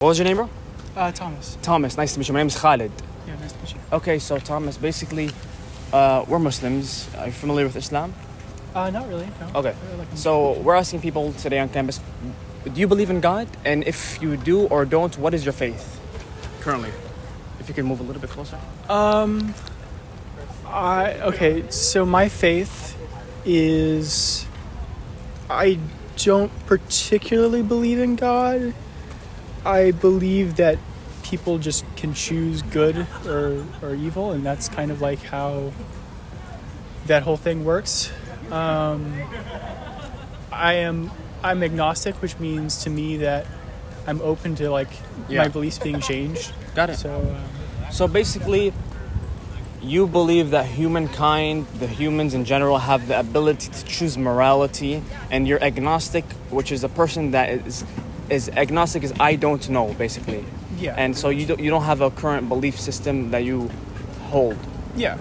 What was your name, bro? Thomas. Thomas, nice to meet you. My name is Khalid. Yeah, nice to meet you. Okay, so Thomas, basically, we're Muslims. Are you familiar with Islam? Not really, no. Okay, so we're asking people today on campus, do you believe in God? And if you do or don't, what is your faith currently? If you can move a little bit closer. Okay, so my faith is... I don't particularly believe in God. I believe that people just can choose good or evil, and that's kind of like how that whole thing works. I'm agnostic, which means to me that I'm open to my beliefs being changed. Got it. So basically, you believe that humankind, the humans in general, have the ability to choose morality, and you're agnostic, which is a person that is agnostic is I don't know, basically. Yeah. And so you don't have a current belief system that you hold. Yeah.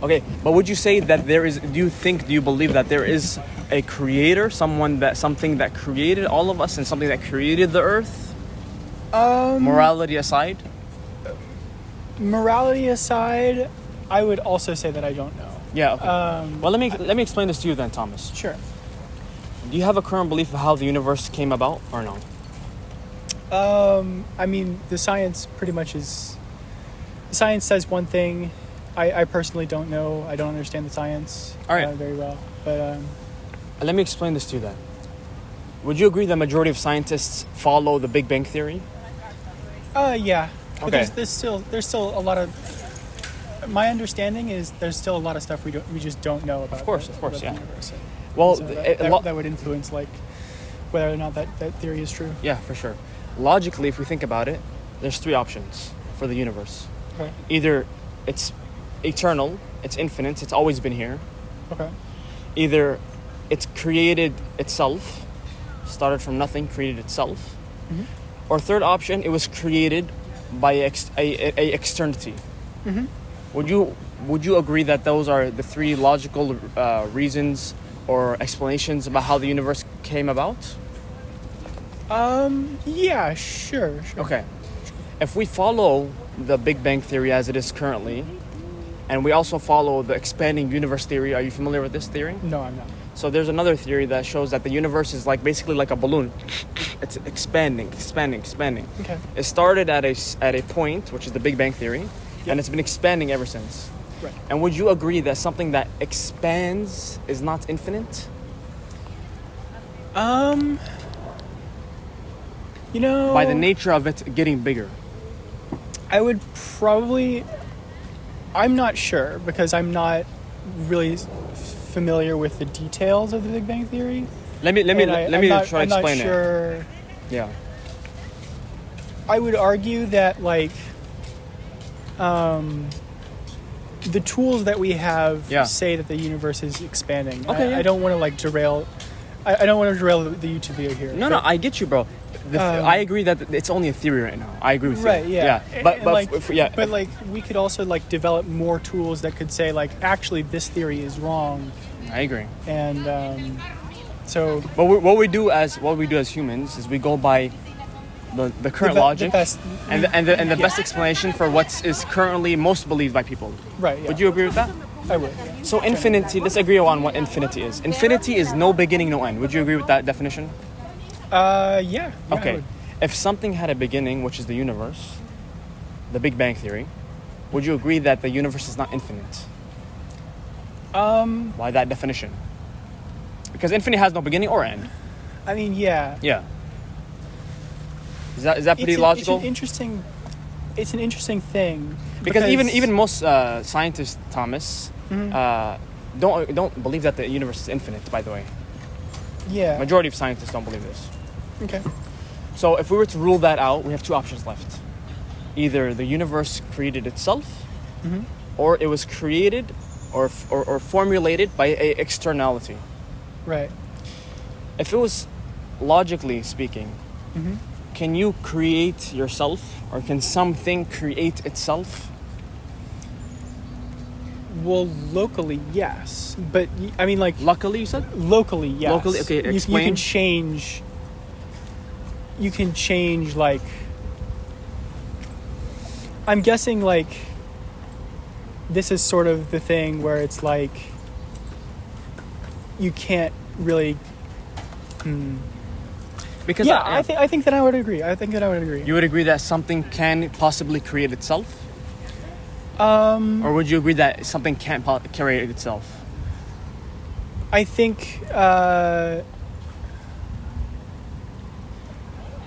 Okay, but would you say that do you believe that there is a creator, something that created all of us and something that created the earth? Morality aside? Morality aside, I would also say that I don't know. Yeah, okay. Well, let me explain this to you then, Thomas. Sure. Do you have a current belief of how the universe came about or no? I mean, the science pretty much is... The science says one thing. I personally don't know. I don't understand the science very well. But let me explain this to you then. Would you agree the majority of scientists follow the Big Bang Theory? Yeah. But Okay. there's still a lot of... My understanding is there's still a lot of stuff we just don't know about. Of course, about yeah. the universe. Well, So that would influence whether or not that theory is true. Yeah, for sure. Logically, if we think about it, there's three options for the universe. Okay. Either it's eternal, it's infinite, it's always been here. Okay. Either it's created itself, started from nothing, created itself. Mm-hmm. Or third option, it was created by a externity. Mm-hmm. Would you agree that those are the three logical reasons or explanations about how the universe came about? Yeah, sure. Okay. If we follow the Big Bang Theory as it is currently, and we also follow the expanding universe theory, are you familiar with this theory? No, I'm not. So there's another theory that shows that the universe is basically like a balloon. It's expanding. Okay. It started at a point, which is the Big Bang Theory, and it's been expanding ever since. Right. And would you agree that something that expands is not infinite? By the nature of it getting bigger. I would probably... I'm not sure because I'm not really familiar with the details of the Big Bang Theory. Let me try to explain sure. it. Yeah. I would argue that the tools that we have say that the universe is expanding. Okay. I don't want to derail. I don't want to derail the YouTube video here. No, I get you, bro. I agree that it's only a theory right now. I agree with you. Right. Yeah. But we could also develop more tools that could say actually this theory is wrong. I agree. And so. But what we do as humans is we go by the current logic and the best explanation for what is currently most believed by people. Right. Yeah. Would you agree with that? I would. Yeah. So infinity. Let's agree on what infinity is. Infinity is no beginning, no end. Would you agree with that definition? Yeah. Okay. If something had a beginning, which is the universe, the Big Bang Theory, would you agree that the universe is not infinite? By that definition. Because infinity has no beginning or end. I mean, yeah. Yeah. Is that pretty logical? It's an interesting thing. Because even most scientists, Thomas, mm-hmm. don't believe that the universe is infinite, by the way. Yeah. Majority of scientists don't believe this. Okay. So if we were to rule that out, we have two options left. Either the universe created itself, mm-hmm. or it was created or formulated by a externality. Right. If it was logically speaking, mm-hmm. can you create yourself, or can something create itself? Well, locally, yes. But, I mean, Luckily, you said? Locally, yes. Locally? Okay, explain. You can change, I'm guessing like this is sort of the thing where it's like you can't really. Because Yeah, I think that I would agree. you would agree that something can possibly create itself, or would you agree that something can't create itself? I think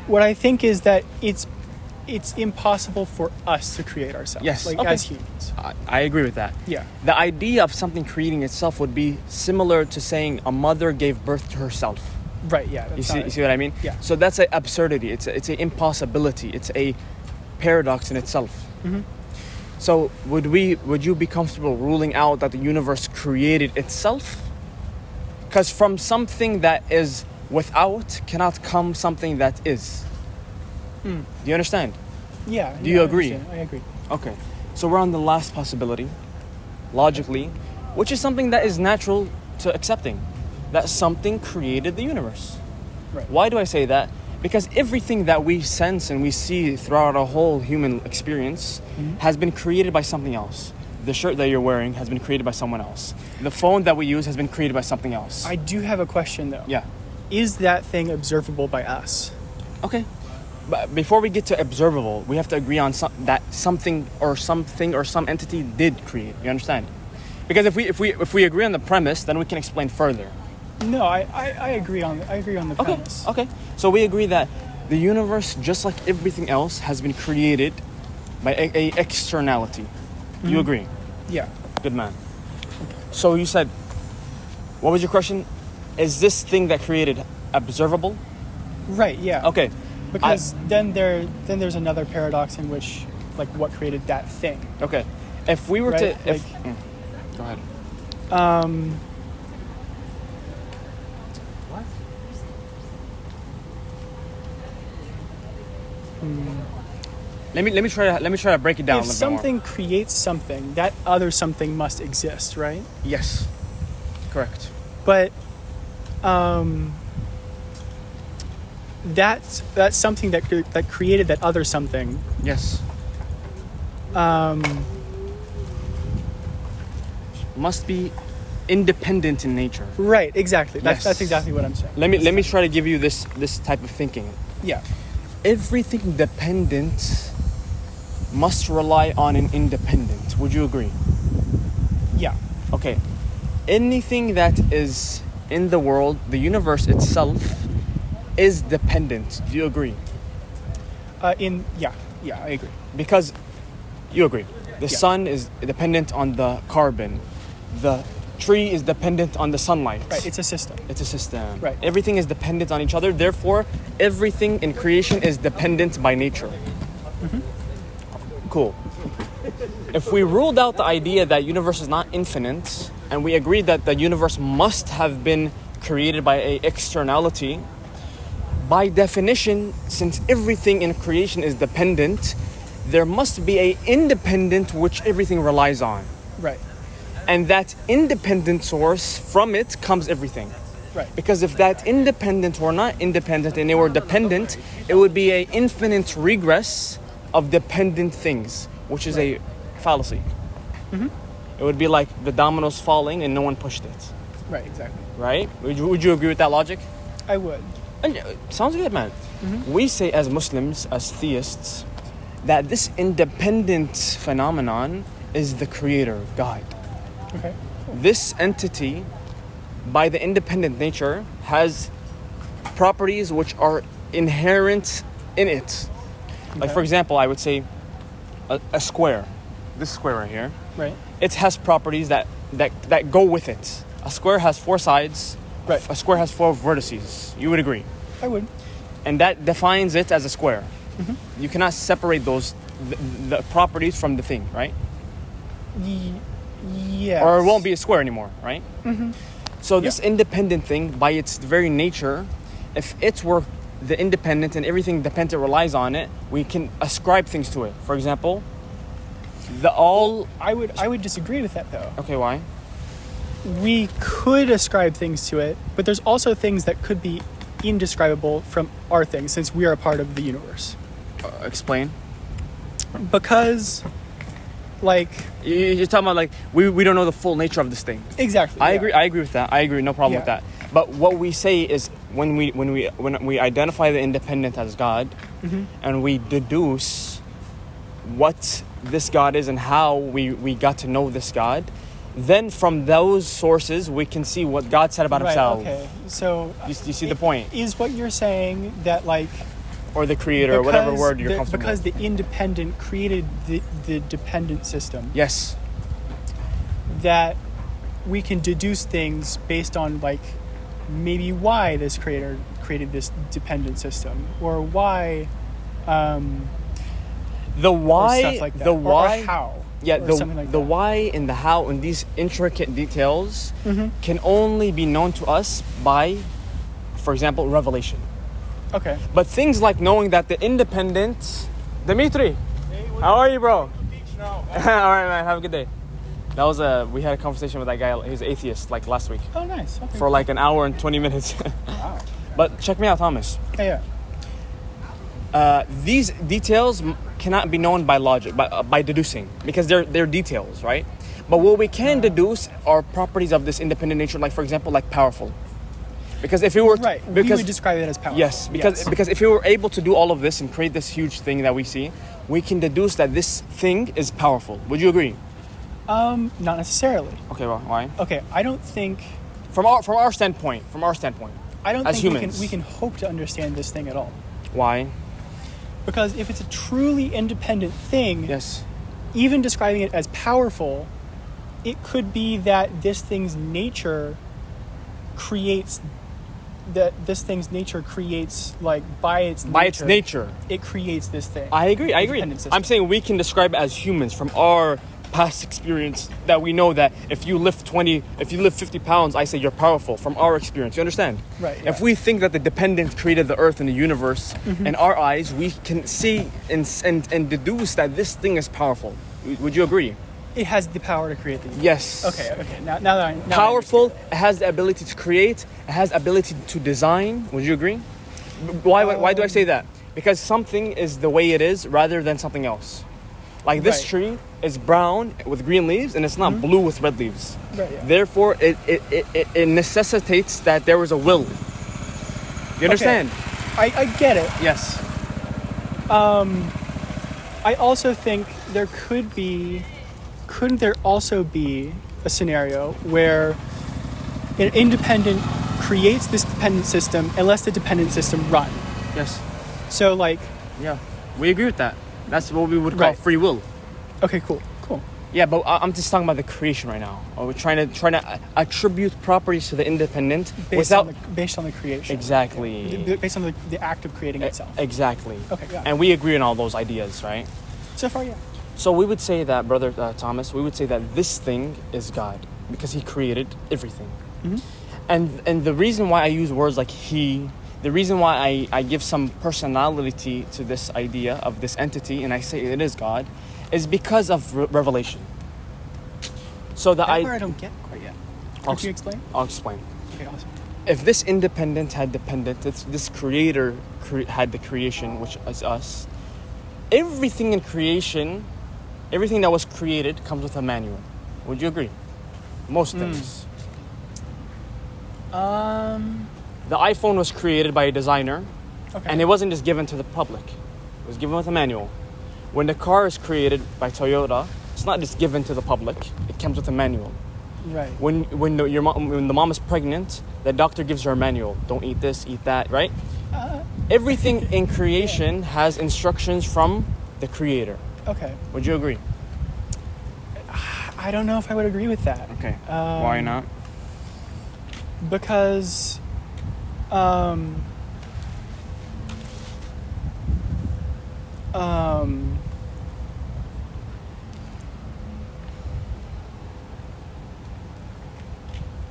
what I think is that it's impossible for us to create ourselves, Yes, like okay. as humans. I agree with that. Yeah. The idea of something creating itself would be similar to saying a mother gave birth to herself. Right. Yeah. You see what I mean? Yeah. So that's an absurdity. It's an impossibility. It's a paradox in itself. Mm-hmm. So would you be comfortable ruling out that the universe created itself? Because from something that is without cannot come something that is. Do you understand? Yeah. Do you agree? I agree. Okay. So we're on the last possibility, logically, which is something that is natural to accepting. That something created the universe. Right. Why do I say that? Because everything that we sense and we see throughout our whole human experience has been created by something else. The shirt that you're wearing has been created by someone else. The phone that we use has been created by something else. I do have a question though. Yeah. Is that thing observable by us? Okay. But before we get to observable, we have to agree on that something or some entity did create. You understand? Because if we agree on the premise, then we can explain further. No, I agree on the premise. Okay. So we agree that the universe, just like everything else, has been created by a externality. You agree? Yeah. Good man. So you said, what was your question? Is this thing that created observable? Right. Yeah. Okay. Because then there's another paradox in which, like, what created that thing? Okay. If we were Right? to, go ahead. Let me try to break it down. If a little bit something creates something, that other something must exist, right? more. Yes. Correct. But that's something that created that other something. Yes. Must be independent in nature. Right. Exactly. Yes. That's exactly what I'm saying. Let me try to give you this type of thinking. Yeah. Everything dependent must rely on an independent. Would you agree? Yeah. Okay. Anything that is in the world, the universe itself, is dependent. Do you agree? Yeah, I agree. Because you agree. The Yeah. sun is dependent on the carbon. The tree is dependent on the sunlight. Right. It's a system. It's a system. Right. Everything is dependent on each other. Therefore, everything in creation is dependent by nature. Cool. If we ruled out the idea that universe is not infinite, and we agreed that the universe must have been created by a externality, by definition, since everything in creation is dependent, there must be a independent which everything relies on. Right. And that independent source, from it comes everything. Right. Because if that independent were not independent and they were dependent, it would be an infinite regress of dependent things, which is a fallacy. It would be like the dominoes falling and no one pushed it. Right. Exactly. Right? Would you agree with that logic? I would. And, sounds good, man. We say as Muslims, as theists, that this independent phenomenon is the creator, God. Okay. This entity, by the independent nature, has properties which are inherent in it. Like, Okay. for example, I would say a square, this square right here, Right. it has properties that go with it. A square has 4 sides. Right. A square has 4 vertices. You would agree. I would. And that defines it as a square. You cannot separate the properties from the thing, right? Yes. Or it won't be a square anymore, right? So this independent thing, by its very nature, if it were the independent and everything dependent relies on it, we can ascribe things to it. For example, I would disagree with that though. Okay, why? We could ascribe things to it, but there's also things that could be indescribable from our things since we are a part of the universe. Explain. Because, like, You're talking about like we don't know the full nature of this thing. exactly. I yeah. agree. I agree with that. I agree. No problem with Yeah. that. But what we say is when we identify the independent as God, Mm-hmm. and we deduce what this God is and how we got to know this God, then from those sources we can see what God said about Right, Himself. okay. So, You see the point, is what you're saying that, like, or the Creator, or whatever because word you're comfortable because with. the independent created the dependent system, Yes. that we can deduce things based on, like, maybe why this creator created this dependent system, or why The or why, stuff like that, the or why, how, yeah, or the something like the that. why and the how and these intricate details Mm-hmm. can only be known to us by, for example, revelation. Okay. But things like knowing that the independent, Dimitri, how are you, bro? All right, man. Have a good day. That was we had a conversation with that guy. He's an atheist, like last week, Oh, nice. Okay. for like an hour and 20 minutes. Wow. But check me out, Thomas. Yeah. These details cannot be known by logic, by deducing, because they're details, right? But what we can deduce are properties of this independent nature, like, for example, like powerful. Because if we were Right. We because would describe it as powerful. yes, because if we were able to do all of this and create this huge thing that we see, we can deduce that this thing is powerful. Would you agree? Not necessarily. Okay, well, why? Okay. I don't think From our standpoint, I don't as think humans. we can hope to understand this thing at all. why? Because if it's a truly independent thing, Yes. even describing it as powerful, it could be that this thing's nature creates like by its Nature. it creates this thing. I agree. Independent system. I'm saying we can describe it as humans from our past experience, that we know that if you lift 50 pounds, I say you're powerful from our experience. You understand? Right, yeah. If we think that the dependent created the earth and the universe, in our eyes, we can see and deduce that this thing is powerful. Would you agree? It has the power to create these. Yes. Okay. Now that I Powerful. It has the ability to create. It has the ability to design. Would you agree? Why do I say that? Because something is the way it is rather than something else. Like this Right. tree is brown with green leaves, and it's not blue with red leaves. Right, yeah. Therefore, it necessitates that there is a will. You understand? I get it. Yes. I also think couldn't there also be a scenario where an independent creates this dependent system and lets the dependent system run? Yes. So, like, Yeah. We agree with that. That's what we would call Right. free will. okay, cool. Yeah, but I'm just talking about the creation right now. We're trying to attribute properties to the independent Based without on the creation. exactly. Based on the act of creating itself. Exactly. Okay, yeah. And we agree on all those ideas, right? So far, yeah. So we would say that, Brother Thomas, we would say that this thing is God because He created everything. Mhm. And the reason why I use words like He, the reason why I give some personality to this idea of this entity, and I say it is God, is because of revelation. So That part I don't get quite yet. Could you explain? I'll explain. Okay, awesome. If this independent had dependent, if this creator had the creation, which is us, everything in creation, everything that was created comes with a manual. Would you agree? Most things. The iPhone was created by a designer, Okay. and it wasn't just given to the public. It was given with a manual. When the car is created by Toyota, it's not just given to the public. It comes with a manual. Right. When the mom is pregnant, the doctor gives her a manual. Don't eat this, eat that, right? Everything in creation has instructions from the creator. Okay. Would you agree? I don't know if I would agree with that. Okay. Why not? Because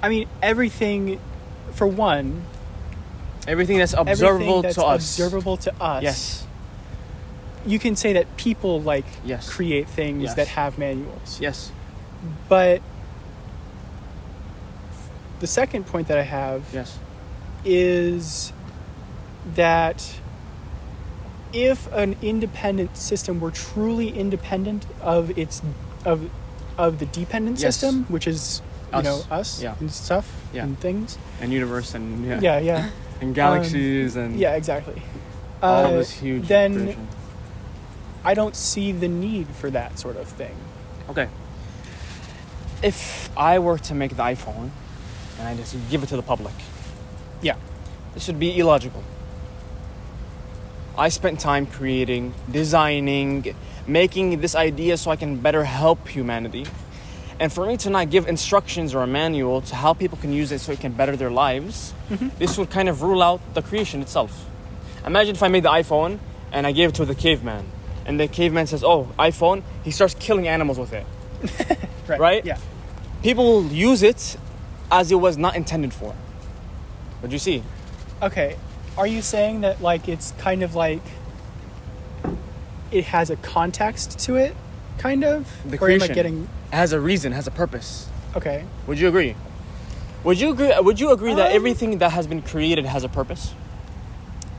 I mean, everything, for one, Everything that's observable everything that's to us. observable to us. Yes. You can say that people Yes. create things Yes. that have manuals. Yes. But the second point that I have Yes. is that if an independent system were truly independent of its of the dependent Yes. system, which is Us. us Yeah. and stuff Yeah. and things. And universe and Yeah. and galaxies and Yeah, exactly. all of this huge Then creation. I don't see the need for that sort of thing. Okay. If I were to make the iPhone and I just give it to the public, Yeah. this would be illogical. I spent time creating, designing, making this idea so I can better help humanity. And for me to not give instructions or a manual to how people can use it so it can better their lives, this would kind of rule out the creation itself. Imagine if I made the iPhone and I gave it to the caveman. And the caveman says, oh, iPhone, he starts killing animals with it. Right? Yeah. People will use it as it was not intended for. What'd you see? Okay. Are you saying that like it's kind of like it has a context to it, kind of? The Or am I creation getting has a reason, has a purpose. okay? Would you agree? Would you agree that everything that has been created has a purpose?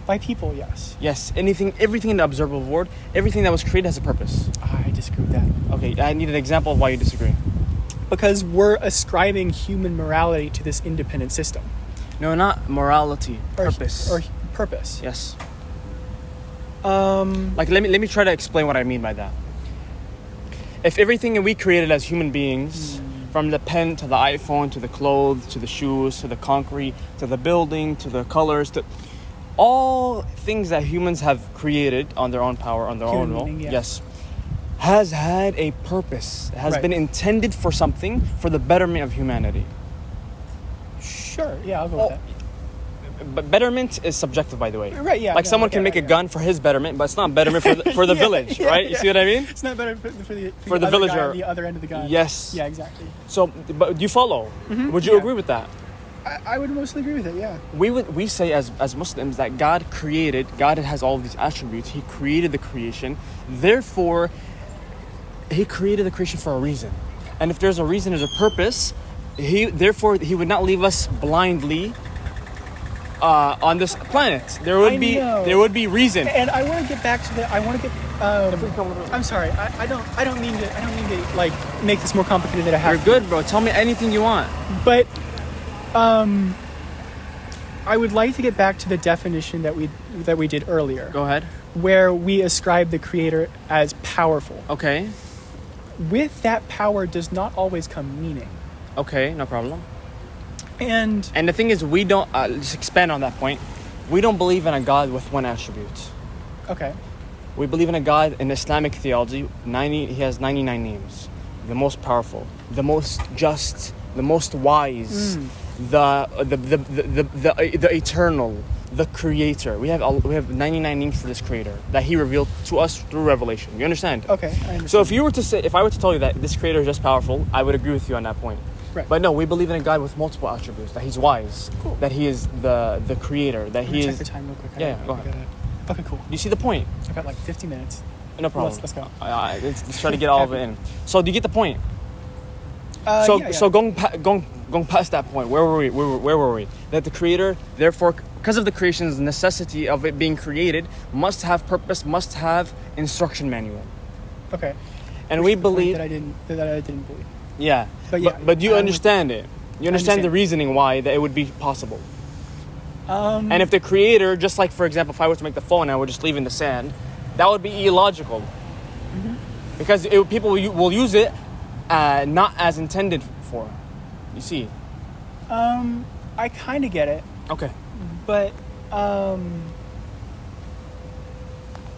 By people, yes. Yes, everything in the observable world, everything that was created has a purpose. I disagree with that. Okay, I need an example of why you disagree. Because we're ascribing human morality to this independent system. No, not morality, purpose. Or purpose. Yes. Um, Like let me try to explain what I mean by that. If everything that we created as human beings, from the pen to the iPhone to the clothes to the shoes to the concrete to the building to the colors to all things that humans have created on their own power, on their Human own will, meaning, yeah. yes, has had a purpose, has Right. been intended for something, for the betterment of humanity. sure, yeah, I'll go Oh, with But betterment is subjective, by the way. Right, yeah, Like yeah, someone yeah, can make a yeah. gun for his betterment, but it's not betterment for the Yeah, village, yeah, right? You yeah. see what I mean? that. It's not better for the For the other guy villager. on the other end of the gun. Yes. Yeah, exactly. So, but do you follow? Would you yeah. agree with that? I would mostly agree with it, yeah. We say as Muslims that God has all of these attributes. He created the creation. Therefore, he created the creation for a reason. And if there's a reason, there's a purpose, he would not leave us blindly on this planet. There know. would be reason. And I want to get back to the. I want to get. I'm sorry. I don't mean to like make this more complicated than I have. You're good, bro. Tell me anything you want. But, I would like to get back to the definition that we did earlier, Go ahead. where we ascribe the creator as powerful. Okay. With that power does not always come meaning. Okay, no problem. And And the thing is, we don't, just expand on that point, we don't believe in a God with one attribute. okay, We believe in a God in Islamic theology, he has 99 names. The most powerful, the most just, the most wise, the eternal, the creator. We have 99 names for this creator that he revealed to us through revelation. You understand? okay, I understand. So if I were to tell you that this creator is just powerful, I would agree with you on that point. Right. But no, we believe in a God with multiple attributes, that he's wise, Cool. that he is the creator, that Let me he check is... the time real quick. Yeah, go ahead. Okay, cool. Do you see the point? I've got like 50 minutes. No problem. Let's go. Let's try to get all of it in. So do you get the point? Yeah. So going past that point, where were we? That the creator, therefore, because of the creation's necessity of it being created, must have purpose, must have instruction manual. Okay. And Which we is the point believe... that I didn't believe. Yeah. But yeah, But do you I understand it? You understand the understand. reasoning why that it would be possible. Um, And if the creator, just like, for example, if I was to make the phone and I would just leave in the sand, that would be illogical. Because people will use it not as intended for. You see? I kind of get it, Okay. but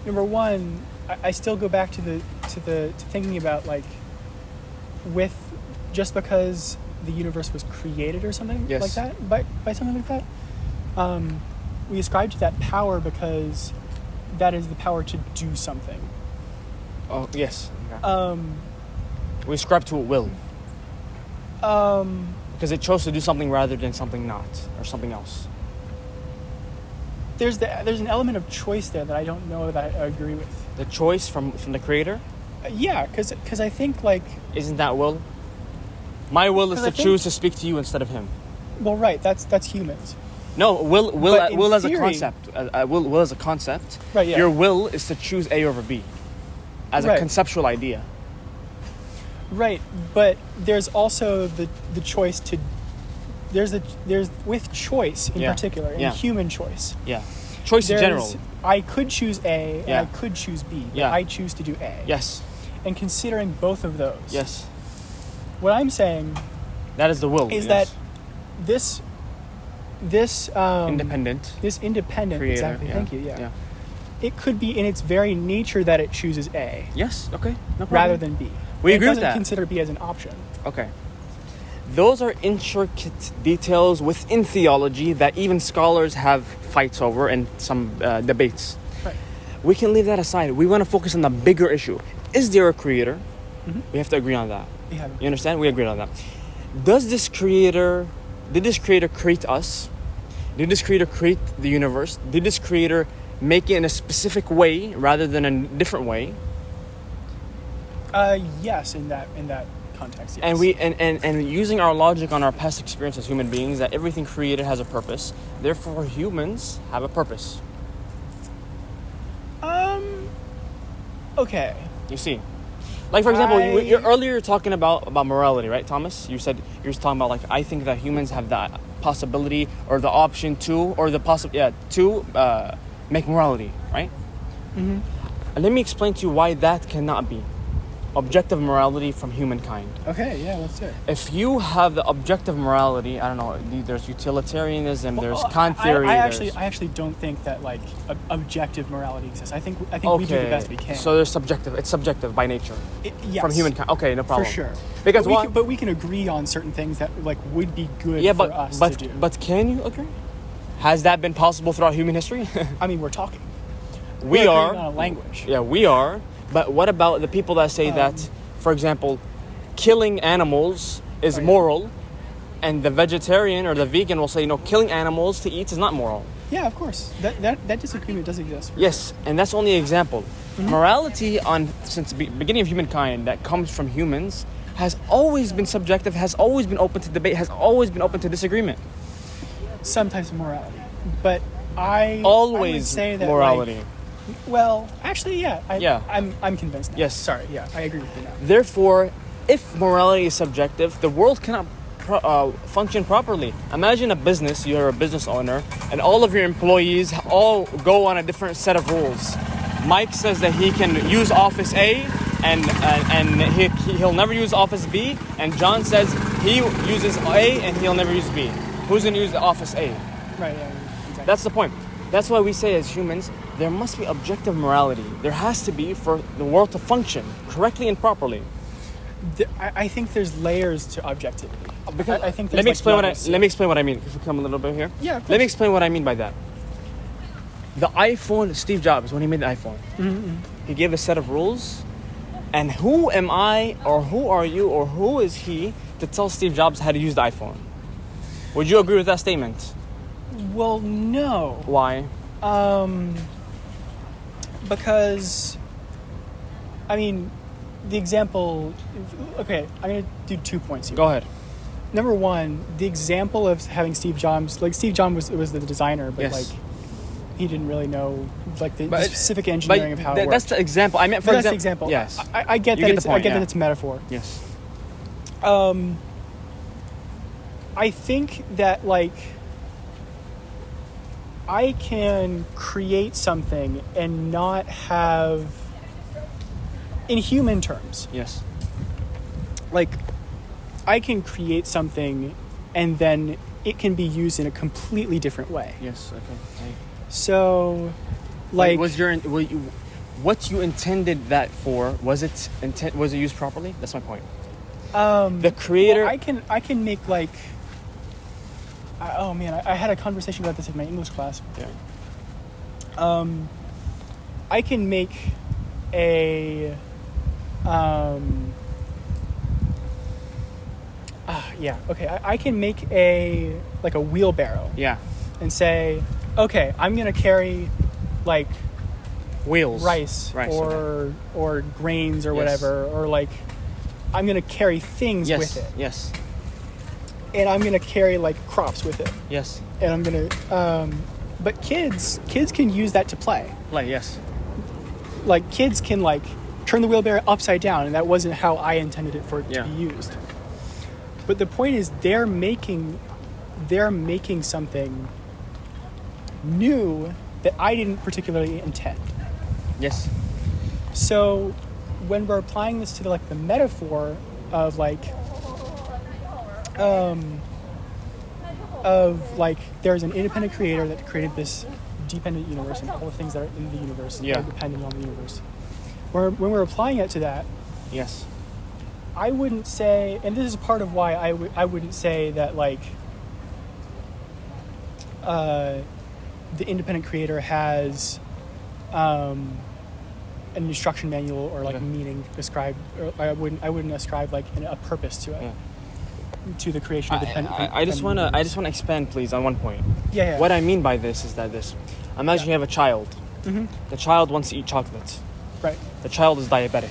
number one, I still go back to thinking about like with just because the universe was created or something Yes. like that by something like that. We ascribe to that power because that is the power to do something. Oh, yes. We ascribe to a will. Because it chose to do something rather than something not, or something else. There's an element of choice there that I don't know that I agree with. The choice from the creator, Yeah, because I think like, isn't that will? My will is 'Cause I to think- choose to speak to you instead of him. well, right, that's humans. No, will But in will as a theory- concept. Will as a concept. Right, yeah. Your will is to choose A over B, as a Right. conceptual idea. Right, but there's also the choice to. There's with choice in Yeah. particular, in Yeah. human choice. Yeah. Choice in general. I could choose A and Yeah. I could choose B, but Yeah. I choose to do A. Yes. And considering both of those, Yes. what I'm saying That is the will. is yes. that this Independent this independent creator. exactly. Yeah. Thank you. Yeah. It could be in its very nature that it chooses A Yes. Okay. No problem. rather than B. We It agree with doesn't that. consider B as an option. Okay. Those are intricate details within theology that even scholars have fights over and some debates. Right. We can leave that aside. We want to focus on the bigger issue. Is there a creator? Mm-hmm. We have to agree on that. We have You understand? We agreed on that. Did this creator create us? Did this creator create the universe? Did this creator make it in a specific way rather than a different way? Yes, in that context. Yes. And we and using our logic on our past experience as human beings, that everything created has a purpose. Therefore, humans have a purpose. Okay. You see, like for example, you earlier talking about morality, right, Thomas? You said you were talking about like I think that humans have that possibility or the option to to make morality, right? Mm-hmm. Let me explain to you why that cannot be objective morality from humankind. Okay. Yeah. Let's do it. If you have the objective morality, I don't know, there's utilitarianism, there's Kant theory. I actually don't think that like objective morality exists. I think we do the best we can. So there's subjective. It's subjective by nature Yes, from humankind. Okay, no problem. for sure. Because but why? we can agree on certain things that like would be good Yeah, for us to do. but can you agree? Has that been possible throughout human history? I mean, we're talking. we We're are. agreeing on a language. Yeah, we are. But what about the people that say that, for example, killing animals is Right. moral, and the vegetarian or the vegan will say, no, killing animals to eat is not moral. Yeah, of course. That disagreement does exist. Yes, and that's only an example. Morality since the beginning of humankind that comes from humans has always been subjective, has always been open to debate, has always been open to disagreement. Some types of morality, but I Always would say that morality. like, well, actually, yeah. Yeah. I'm convinced now. Yes. Sorry. Yeah, I agree with you now. Therefore, if morality is subjective, the world cannot function properly. Imagine a business, you're a business owner, and all of your employees all go on a different set of rules. Mike says that he can use Office A, and he'll never use Office B, and John says he uses A and he'll never use B. Who's going to use the Office A? Right. Yeah. Exactly. That's the point. That's why we say as humans, there must be objective morality. There has to be for the world to function correctly and properly. I think there's layers to objectivity. Because I think let there's, me like, explain levels. let me explain what I mean. If we come a little bit here. Yeah, of Let me course. explain what I mean by that. The iPhone, Steve Jobs, when he made the iPhone, he gave a set of rules. And who am I, or who are you, or who is he to tell Steve Jobs how to use the iPhone? Would you agree with that statement? Well, no. Why? Because, I mean, the example. Okay, I'm gonna do 2 points here. Go ahead. Number one, the example of having Steve Jobs, like Steve Jobs was the designer, but Yes. like he didn't really know like the But- specific engineering of how it worked. That's the example. I meant for But that's the example. Yes. I get You that. get the point, I get yeah. that it's a metaphor. Yes. I think that like I can create something and not have, in human terms, Yes. like I can create something and then it can be used in a completely different way. Yes. Okay. So, like, What you intended that for? Was it used properly? That's my point. The creator. well, I can make like. Oh man, I had a conversation about this in my English class. Yeah. I can make a. Yeah. Okay. I can make a wheelbarrow Yeah. and say, okay, I'm gonna carry like Wheels. rice okay. or grains or Yes. whatever, or like I'm gonna carry things Yes. with it, Yes. and I'm gonna carry like crops with it. Yes. and I'm gonna. But kids can use that to play. Like, yes. Like kids can like turn the wheelbarrow upside down, and that wasn't how I intended it for it to be used. But the point is, they're making something new that I didn't particularly intend. Yes. So when we're applying this to like the metaphor of there's an independent creator that created this dependent universe, and all the things that are in the universe are dependent on the universe. When we're applying it to that, yes, I wouldn't say, and this is part of why I wouldn't say that like the independent creator has an instruction manual or like meaning ascribed, or I wouldn't ascribe like a purpose to it. Yeah. To the creation of the I just want to expand, please, on one point. Yeah. What I mean by this is that imagine you have a child. Mm-hmm. The child wants to eat chocolate. Right. The child is diabetic.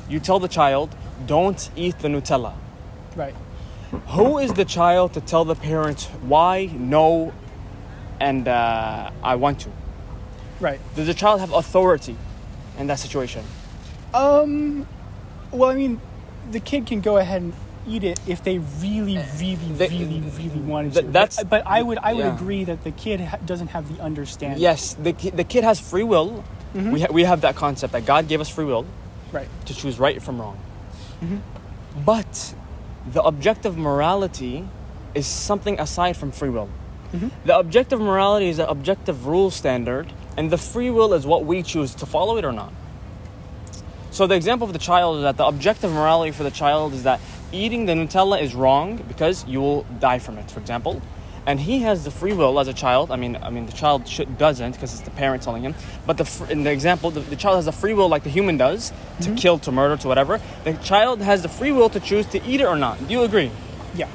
You tell the child, don't eat the Nutella. Right. Who is the child to tell the parent why, no, and I want to? Right. Does the child have authority in that situation? Well, I mean, the kid can go ahead and eat it if they really wanted to. But I would agree that the kid doesn't have the understanding. Yes, the kid has free will. Mm-hmm. We have that concept that God gave us free will, right, to choose right from wrong. Mm-hmm. But the objective morality is something aside from free will. Mm-hmm. The objective morality is an objective rule standard, and the free will is what we choose to follow it or not. So the example of the child is that the objective morality for the child is that eating the Nutella is wrong because you will die from it, for example. And he has the free will as a child. I mean, the child doesn't, because it's the parent telling him. But in the example, the child has the free will like the human does, to kill, to murder, to whatever. The child has the free will to choose to eat it or not. Do you agree? Yeah.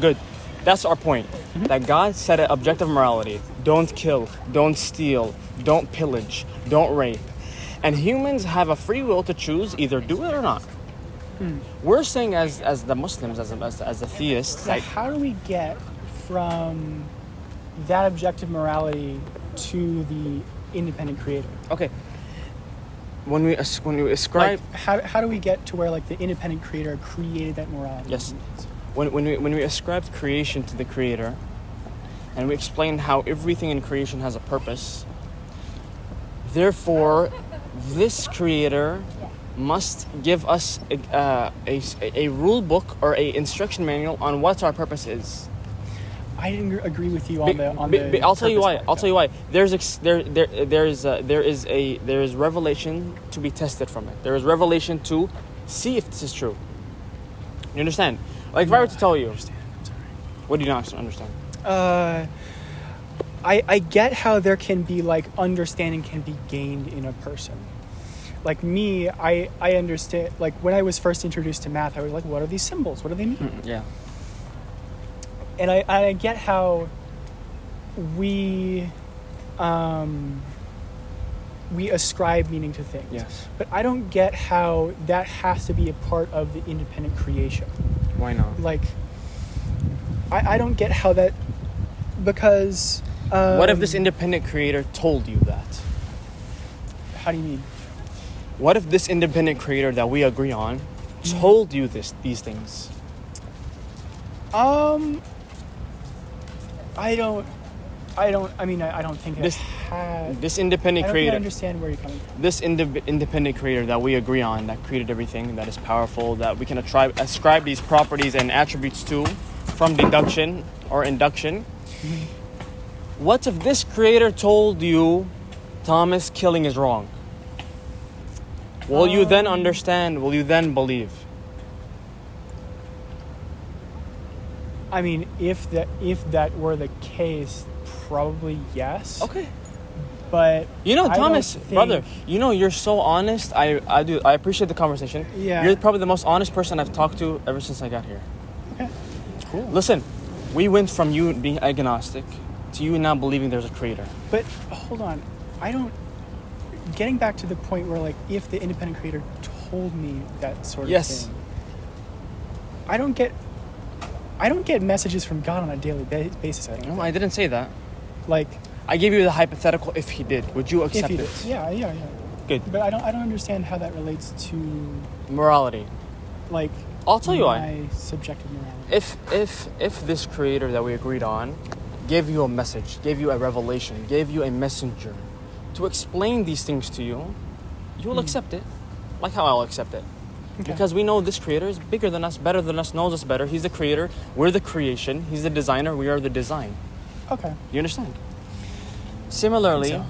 Good. That's our point. Mm-hmm. That God set an objective morality. Don't kill, don't steal, don't pillage, don't rape. And humans have a free will to choose either do it or not. We're saying as the Muslims, as the theists, like, how do we get from that objective morality to the independent creator? Okay. When we ascribe, like, how do we get to where like the independent creator created that morality? Yes. When we ascribe creation to the creator, and we explain how everything in creation has a purpose, therefore, this creator must give us a rule book or a instruction manual on what our purpose is. I didn't agree with you on the. I'll tell you why. I'll tell you why. There is revelation to be tested from it. There is revelation to see if this is true. You understand? Like if I were to tell you, what do you not understand? I get how there can be like understanding can be gained in a person. Like me, I understand, like when I was first introduced to math, I was like, what are these symbols? What do they mean? Yeah. And I get how we ascribe meaning to things. Yes. But I don't get how that has to be a part of the independent creation. Why not? Like, I don't get how that, because... what if this independent creator told you that? How do you mean? What if this independent creator that we agree on told you these things? I don't think this independent creator. I understand where you're coming from. This independent creator that we agree on, that created everything, that is powerful, that we can ascribe these properties and attributes to from deduction or induction. Mm-hmm. What if this creator told you, Thomas, killing is wrong? Will you then understand? Will you then believe? I mean, if that were the case, probably yes. Okay. But Thomas, brother, you're so honest. I appreciate the conversation. Yeah. You're probably the most honest person I've talked to ever since I got here. Okay. Cool. Listen, we went from you being agnostic to you now believing there's a creator. But hold on, getting back to the point where, like, if the independent creator told me that sort of thing, I don't get I don't get messages from God on a daily basis. I don't. No, I didn't say that. Like, I gave you the hypothetical if he did. Would you if accept he it? did. Yeah. Good. But I don't understand how that relates to, Morality. like, I'll tell you why. my subjective morality. If this creator that we agreed on gave you a message, gave you a revelation, gave you a messenger to explain these things to you, you will accept it. Like how I'll accept it. Okay. Because we know this creator is bigger than us, better than us, knows us better. He's the creator. We're the creation. He's the designer. We are the design. Okay. You understand? Similarly, So.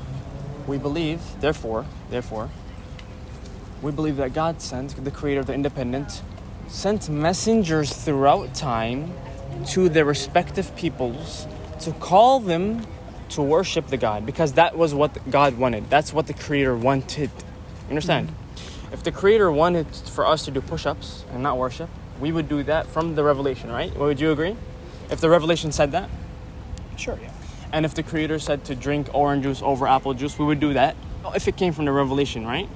we believe, therefore, we believe that God sent, the creator of the independent, sent messengers throughout time to their respective peoples to call them to worship the God, because that was what God wanted. That's what the creator wanted. You understand? Mm-hmm. If the creator wanted for us to do push-ups and not worship, we would do that from the revelation, right? Would you agree? If the revelation said that? Sure, yeah. And if the creator said to drink orange juice over apple juice, we would do that if it came from the revelation, right?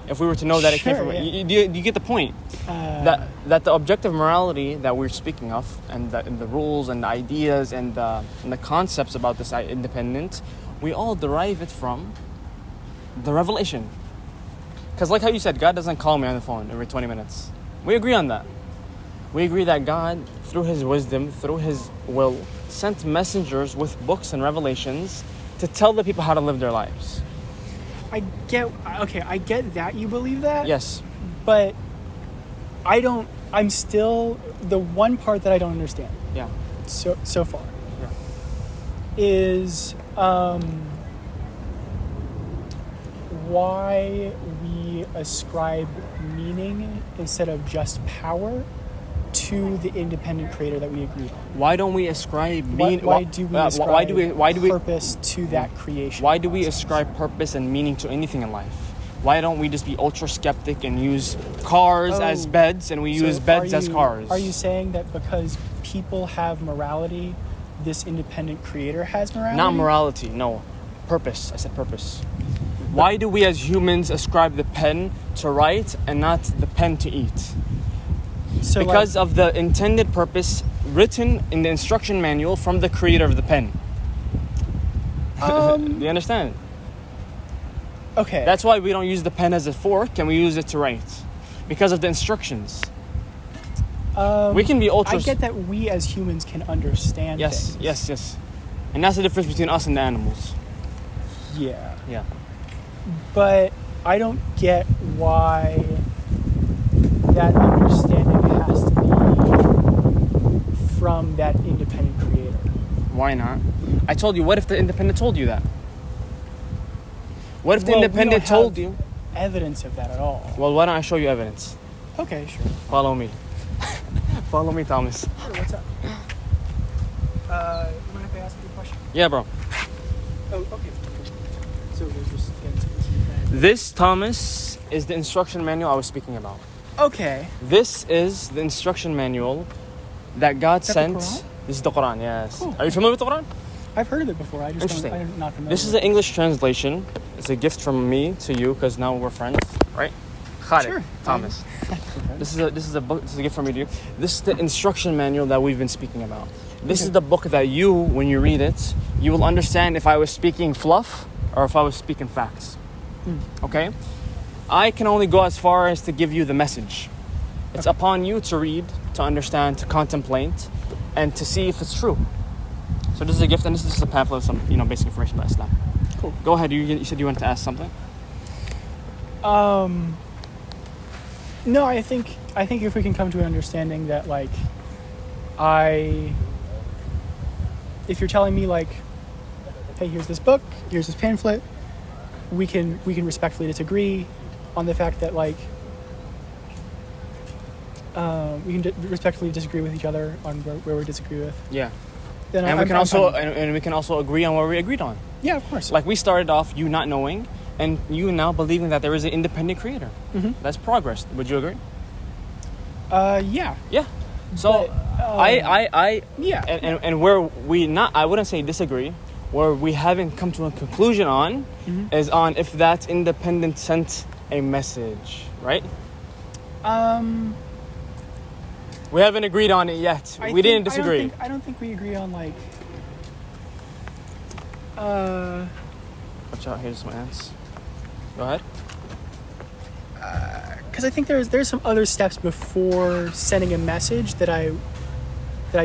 If we were to know that it came Sure, from... yeah. You get the point? That the objective morality that we're speaking of, and the rules and the ideas and the concepts about this independent, we all derive it from the revelation. Because like how you said, God doesn't call me on the phone every 20 minutes. We agree on that. We agree that God, through his wisdom, through his will, sent messengers with books and revelations to tell the people how to live their lives. I get that you believe that. Yes. But I'm still, the one part that I don't understand. Yeah. So far. Yeah. Is why we ascribe meaning instead of just power to the independent creator that we agreed on. Why don't we ascribe meaning? Why do we ascribe why do we purpose to that creation? Why do we ascribe purpose and meaning to anything in life? Why don't we just be ultra skeptic and use cars as beds and we use beds as cars? Are you saying that because people have morality, this independent creator has morality? Not morality, no. Purpose. I said purpose. Why do we as humans ascribe the pen to write and not the pen to eat? So because of the intended purpose written in the instruction manual from the creator of the pen. Do you understand? Okay. That's why we don't use the pen as a fork and we use it to write. Because of the instructions. We can be ultra... I get that we as humans can understand things. Yes. And that's the difference between us and the animals. Yeah. Yeah. But I don't get why that understanding has to be from that independent creator. Why not? I told you, what if the independent told you that? What if the independent told you? Evidence of that at all. Well, why don't I show you evidence? Okay, sure. Follow me. Follow me, Thomas. Sure, what's up? You mind if I ask you a question? Yeah, bro. Oh, okay. So we'll just get into this. This, Thomas, is the instruction manual I was speaking about. Okay. This is the instruction manual that God Is that sent. the Quran? This is the Quran, yes. Cool. Are you familiar with the Quran? I've heard of it before. I just Interesting. I'm not familiar. This is an English translation. It's a gift from me to you because now we're friends, right? Khaled, Sure. Thomas. This is a book. This is a gift from me to you. This is the instruction manual that we've been speaking about. This is the book that you, when you read it, you will understand if I was speaking fluff or if I was speaking facts. Okay? I can only go as far as to give you the message. It's upon you to read, to understand, to contemplate, and to see if it's true. So this is a gift, and this is just a pamphlet of some, basic information about Islam. Cool. Go ahead. You said you wanted to ask something. No, I think if we can come to an understanding that if you're telling me hey, here's this book, here's this pamphlet, we can respectfully disagree on the fact that we can respectfully disagree with each other on where we disagree with. Yeah. Then And we can also agree on what we agreed on. Yeah, of course. Like we started off you not knowing, and you now believing that there is an independent creator. Mm-hmm. That's progress. Would you agree? Yeah. Yeah. So But, yeah. And where we not, I wouldn't say disagree, where we haven't come to a conclusion on is on if that independent sent a message, right? We haven't agreed on it yet. We didn't disagree. I don't think we agree on like. Watch out, here's some ants. Go ahead. Because I think there's some other steps before sending a message that I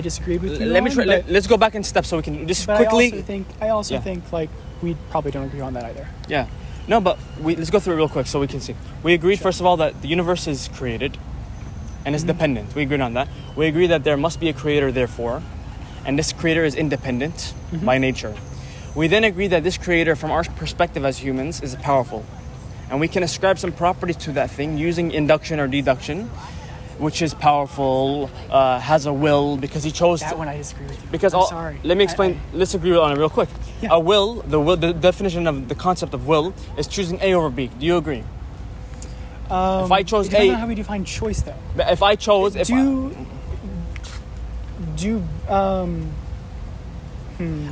disagreed with you Let me on, try. but- Let's go back in steps so we can just But quickly. I also Yeah. think like we probably don't agree on that either. Yeah. No, but let's go through it real quick so we can see. We agreed, Sure. first of all, that the universe is created and is dependent. We agreed on that. We agree that there must be a creator, therefore, and this creator is independent by nature. We then agree that this creator, from our perspective as humans, is powerful. And we can ascribe some properties to that thing using induction or deduction, which is powerful, has a will, because he chose That to... one I disagree with you. Because I'm sorry. let me explain. Let's agree on it real quick. Yeah. A will, the definition of the concept of will is choosing A over B. Do you agree? If I chose it depends A, on how we define choice, though. if I chose, if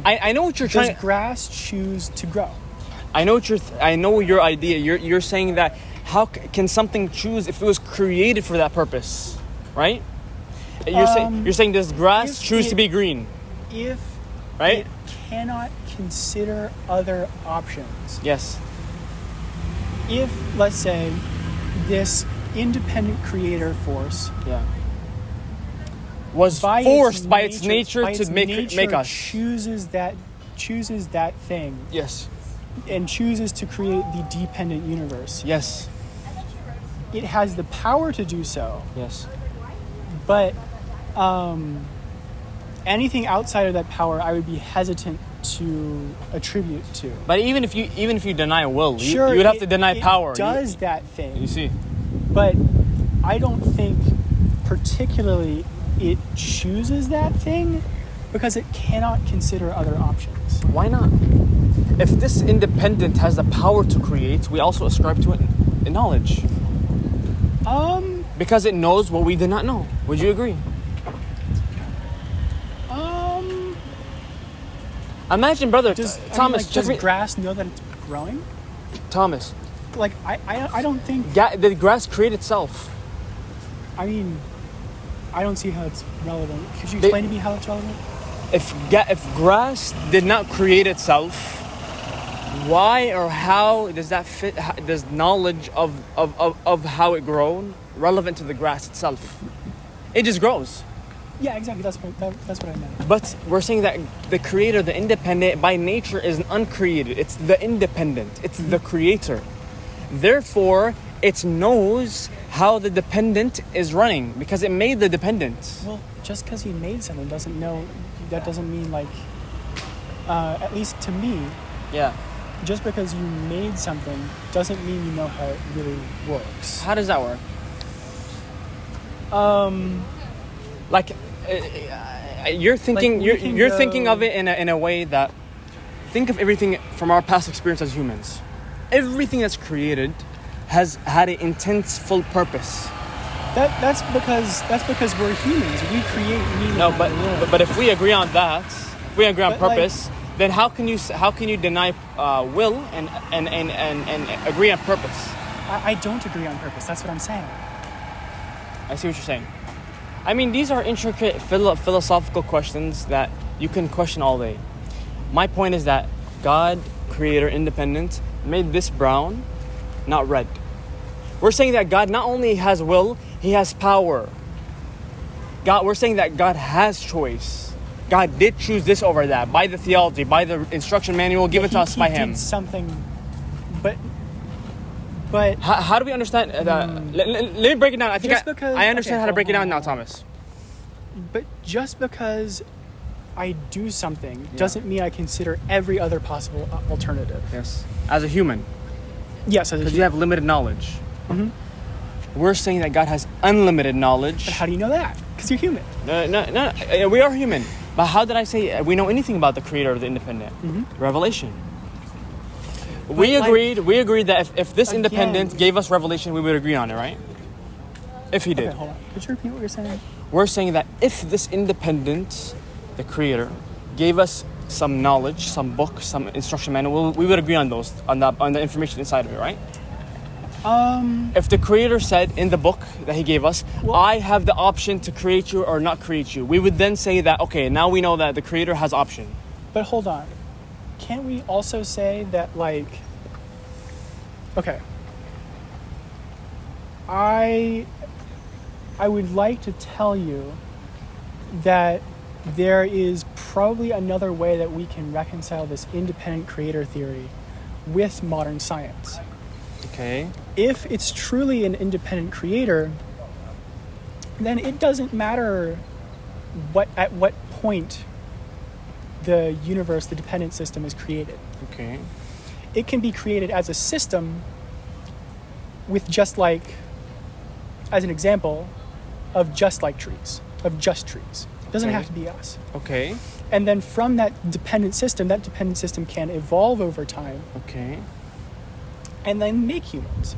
I know what you're Does trying. grass choose to grow? I know what I know your idea. You're saying that how can something choose if it was created for that purpose, right? You're saying does grass if choose to it- be green, If right? it cannot consider other options. Yes. If, let's say, this independent creator force Yeah. Was by forced by its nature by to its make nature us. chooses that thing Yes. and chooses to create the dependent universe. Yes. It has the power to do so, Yes. but anything outside of that power, I would be hesitant to attribute to. But even if you deny will, Sure, you would have to deny it power. Does that thing? You see? But I don't think particularly it chooses that thing because it cannot consider other options. Why not? If this independent has the power to create, we also ascribe to it knowledge. Because it knows what we did not know. Would you agree? Imagine, brother, Thomas. Does grass know that it's growing? Thomas, Like I don't think. the grass create itself. I mean, I don't see how it's relevant. Could you explain to me how it's relevant? If grass did not create itself, why or how does that fit? Does knowledge of how it grown relevant to the grass itself? It just grows. Yeah, exactly. That's what I meant. But we're saying that the creator, the independent, by nature is uncreated. It's the independent. It's the creator. Therefore, it knows how the dependent is running because it made the dependent. Well, just because he made something doesn't mean like, at least to me, Yeah. just because you made something doesn't mean you know how it really works. How does that work? Like, you're thinking. Like, we can you're thinking go- of it in a way that. Think of everything from our past experience as humans. Everything that's created has had an intense, full purpose. That's because we're humans. We create meaning. No, in but the world. but if we agree on that, if we agree on But, like- purpose, then how can you deny will and agree on purpose? I don't agree on purpose. That's what I'm saying. I see what you're saying. I mean, these are intricate philosophical questions that you can question all day. My point is that God, creator, independent, made this brown, not red. We're saying that God not only has will, he has power. We're saying that God has choice. God did choose this over that by the theology, by the instruction manual given to us by him. He did something, but How do we understand that? Let me break it down. I think Just because- I understand okay, how to break it hold down on. now, Thomas. But just because I do something doesn't mean I consider every other possible alternative. Yes. As a human. Yes, Because you have limited knowledge. We're saying that God has unlimited knowledge. But how do you know that? Because you're human. No, we are human. But how did I say we know anything about the creator of the independent? Revelation. We agreed that if this Again- independent gave us revelation, we would agree on it, right? If he did. Okay, hold on. Could you repeat what you're saying? We're saying that if this independent, the creator, gave us some knowledge, some book, some instruction manual, we would agree on those, on the information inside of it, right? If the creator said in the book that he gave us, Well- I have the option to create you or not create you, we would then say that, okay, now we know that the creator has option. But hold on. Can't we also say that, like... Okay. I would like to tell you that there is probably another way that we can reconcile this independent creator theory with modern science. Okay. If it's truly an independent creator, then it doesn't matter at what point the universe, the dependent system, is created. Okay. It can be created as a system with just like, as an example, of just like trees, of just trees. It doesn't Okay. have to be us. Okay. And then from that dependent system can evolve over time Okay. and then make humans.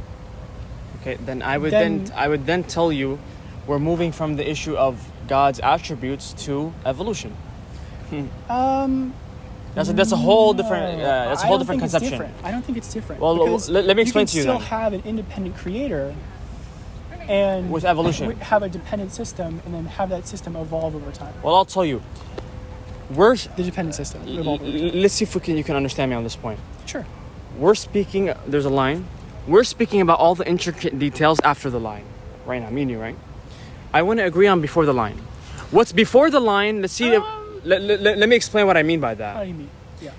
Okay. Then I would Then- then I would then tell you, we're moving from the issue of God's attributes to evolution. That's a whole different. That's a whole different conception. I don't think it's different. Well, because let me explain to you can then. still have an independent creator and With evolution. have a dependent system and then have that system evolve over time. Well, I'll tell you. We're The dependent system evolve over time. let's see if you can understand me on this point. Sure. We're speaking. There's a line. We're speaking about all the intricate details after the line. Right now, me and you, right? I want to agree on before the line. What's before the line? Let's see. Let me explain what I mean by How that. do you mean? Yeah.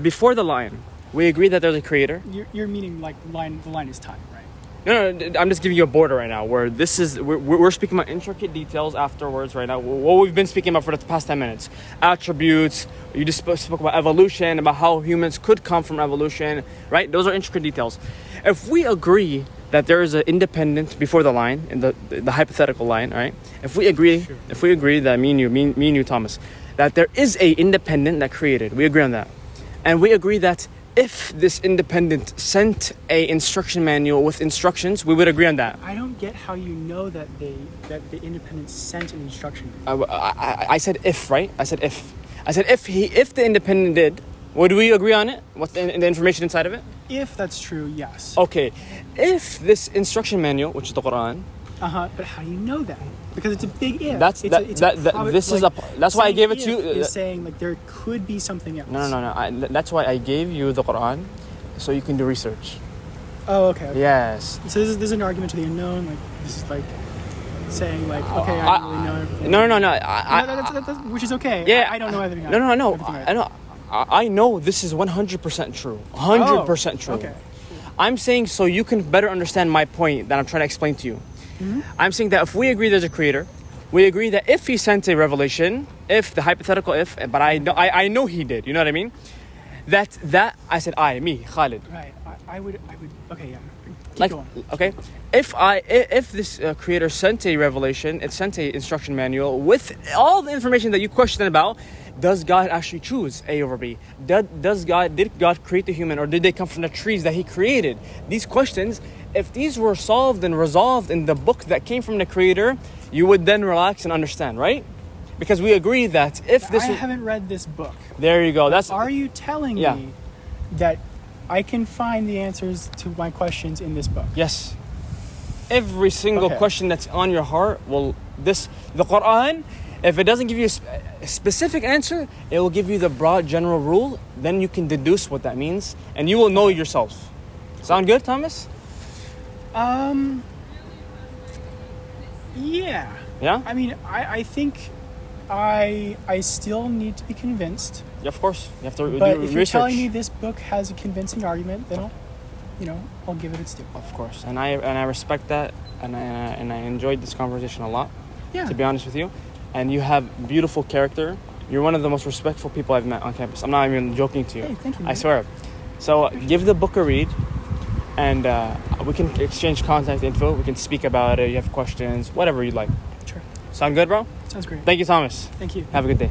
Before the line, we agree that there's a creator. You're meaning like the line is time, right? No, I'm just giving you a border right now where this is, we're speaking about intricate details afterwards right now. What we've been speaking about for the past 10 minutes. Attributes, you just spoke about evolution, about how humans could come from evolution, right? Those are intricate details. If we agree that there is an independent before the line, in the hypothetical line, right? If we agree that me and you, Thomas, that there is a independent that created, we agree on that. And we agree that if this independent sent a instruction manual with instructions, we would agree on that. I don't get how you know that the independent sent an instruction. I said if, right? I said if the independent did, would we agree on it? What's the information inside of it? If that's true, yes. Okay. If this instruction manual, which is the Quran, But how do you know that? Because it's a big if. That's why I gave it to you. Is saying like there could be something else. No. That's why I gave you the Quran, so you can do research. Oh, okay. Yes. So this is an argument to the unknown. Like this is like saying like, okay, I don't really know everything. No. That's, which is okay. Yeah. I don't know everything. No. everything I know. I know this is 100% true. 100% true. Okay. I'm saying so you can better understand my point that I'm trying to explain to you. Mm-hmm. I'm saying that if we agree there's a creator, we agree that if he sent a revelation, if the hypothetical if, but I know he did, you know what I mean? That I said me, Khalid. Right. I would. Okay. Yeah. Keep Like, going. okay, if this creator sent a revelation, it sent a instruction manual with all the information that you questioned about. Does God actually choose A over B? Did God create the human, or did they come from the trees that he created? These questions, if these were solved and resolved in the book that came from the creator, you would then relax and understand, right? Because we agree that if this I haven't read this book. there you go. Are you telling Yeah. me that I can find the answers to my questions in this book? Yes. Every single Okay. question that's on your heart, the Quran, if it doesn't give you a specific answer, it will give you the broad general rule. Then you can deduce what that means, and you will know yourself. Sound good, Thomas? Yeah. Yeah? I mean, I think I still need to be convinced. Yeah, of course. You have to But do if you're research. telling me this book has a convincing argument, then I'll give it its due. Of course. And I respect that, and I enjoyed this conversation a lot, Yeah. to be honest with you. And you have beautiful character. You're one of the most respectful people I've met on campus. I'm not even joking to you. Hey, thank you, I man. swear. So give the book a read, and we can exchange contact info. We can speak about it. You have questions, whatever you'd like. Sure. Sound good, bro? Sounds great. Thank you, Thomas. Thank you. Have a good day.